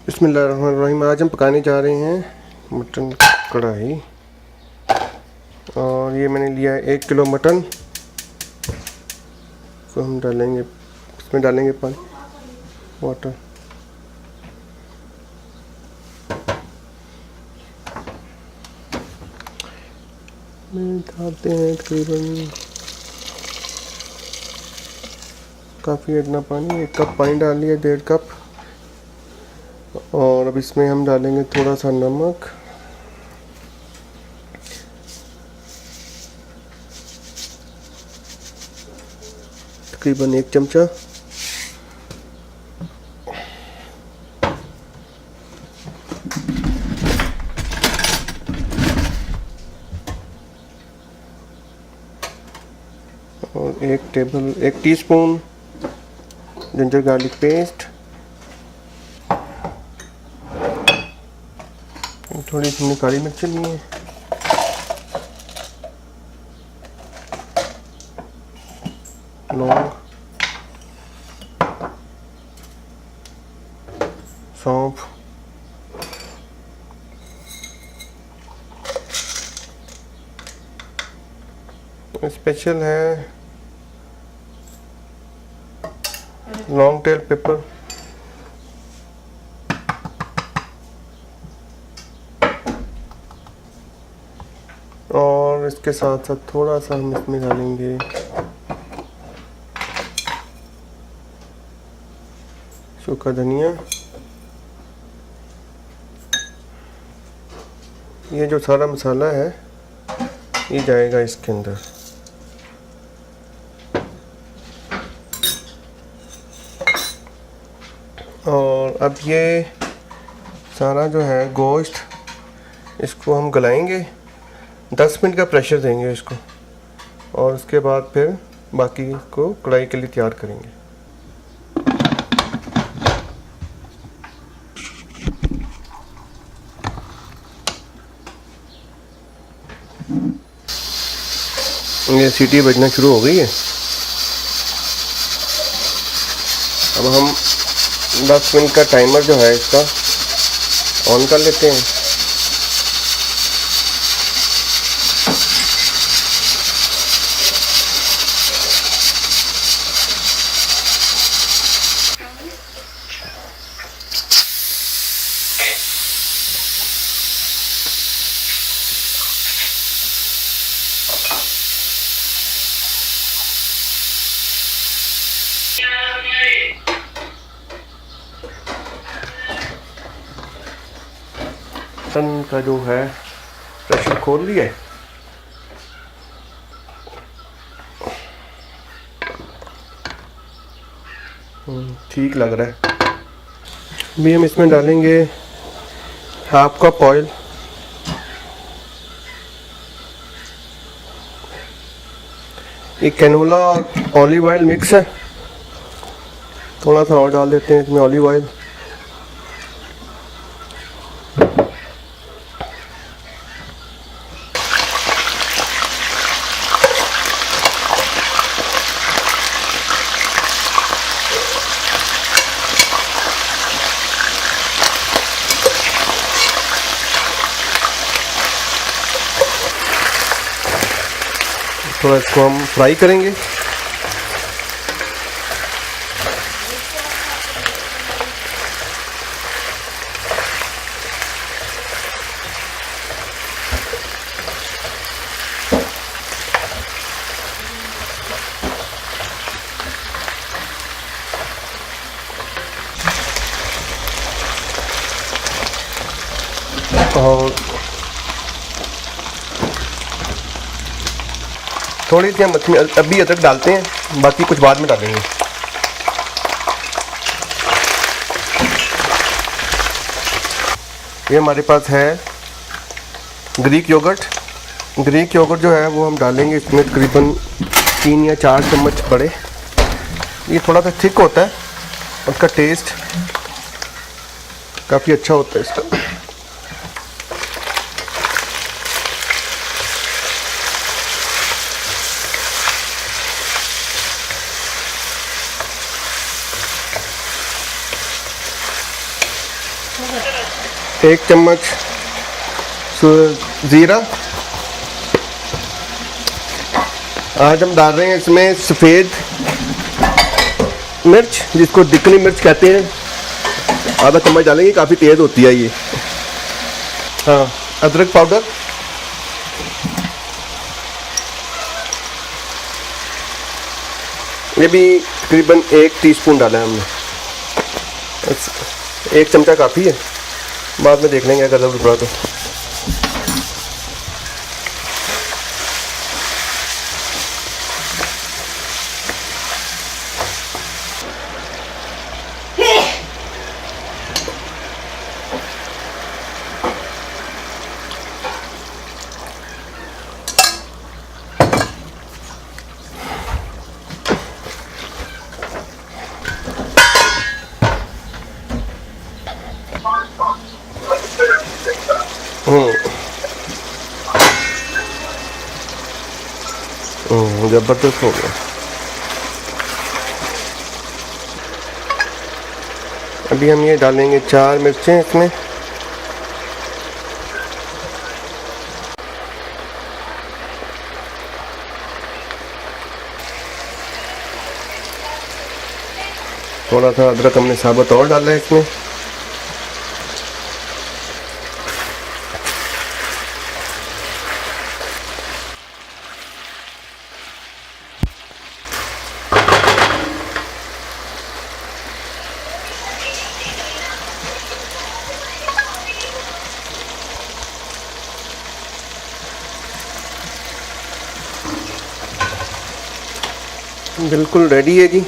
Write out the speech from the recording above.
बिस्मिल्लाहिर्रहमानिर्रहीम। आज हम पकाने जा रहे हैं मटन कढ़ाई। और ये मैंने लिया है 1 किलो मटन। तो हम डालेंगे, इसमें डालेंगे पानी, वाटर। डालते हैं तकरीबन काफ़ी इतना पानी, 1 कप पानी डाल लिया, 1.5 कप। और अब इसमें हम डालेंगे थोड़ा सा नमक, तकरीबन 1 चमचा। और 1 टीस्पून जिंजर गार्लिक पेस्ट। थोड़ी सी काली मिर्च ली है। लौंग, सौंफ, स्पेशल है लॉन्ग टेल पेपर, और इसके साथ साथ थोड़ा सा हम इसमें डालेंगे सूखा धनिया। ये जो सारा मसाला है ये जाएगा इसके अंदर। और अब ये सारा जो है गोश्त, इसको हम गलाएंगे, 10 मिनट का प्रेशर देंगे इसको, और उसके बाद फिर बाकी को कढ़ाई के लिए तैयार करेंगे। ये सीटी बजना शुरू हो गई है। अब हम 10 मिनट का टाइमर जो है इसका ऑन कर लेते हैं। मटन का जो है प्रेशर खोल लिया है। ठीक लग रहा है। अभी हम इसमें डालेंगे 1/2 कप ऑयल। ये कैनोला और ऑलिव ऑयल मिक्स है। थोड़ा सा और डाल देते हैं इसमें ऑलिव ऑयल। थोड़ा इसको हम फ्राई करेंगे। और थोड़ी सी हम अभी अदरक डालते हैं, बाकी कुछ बाद में डालेंगे। ये हमारे पास है ग्रीक योगर्ट। ग्रीक योगर्ट जो है वो हम डालेंगे इसमें तकरीबन 3 या 4 चम्मच बड़े। ये थोड़ा सा थिक होता है, उसका टेस्ट काफ़ी अच्छा होता है इसका। 1 चम्मच ज़ीरा। आज हम डाल रहे हैं इसमें सफ़ेद मिर्च, जिसको दिकनी मिर्च कहते हैं, आधा चम्मच डालेंगे, काफ़ी तेज़ होती है ये। हाँ, अदरक पाउडर, ये भी तकरीबन 1 टीस्पून डाला है हमने। 1 चमचा काफ़ी है, बाद में देख लेंगे अगर ज़रूरत पड़ा तो। ज़बरदस्त हो गया। अभी हम ये डालेंगे 4 मिर्चें इसमें। थोड़ा सा अदरक हमने साबुत और डाला है इसमें। बिल्कुल रेडी है जी।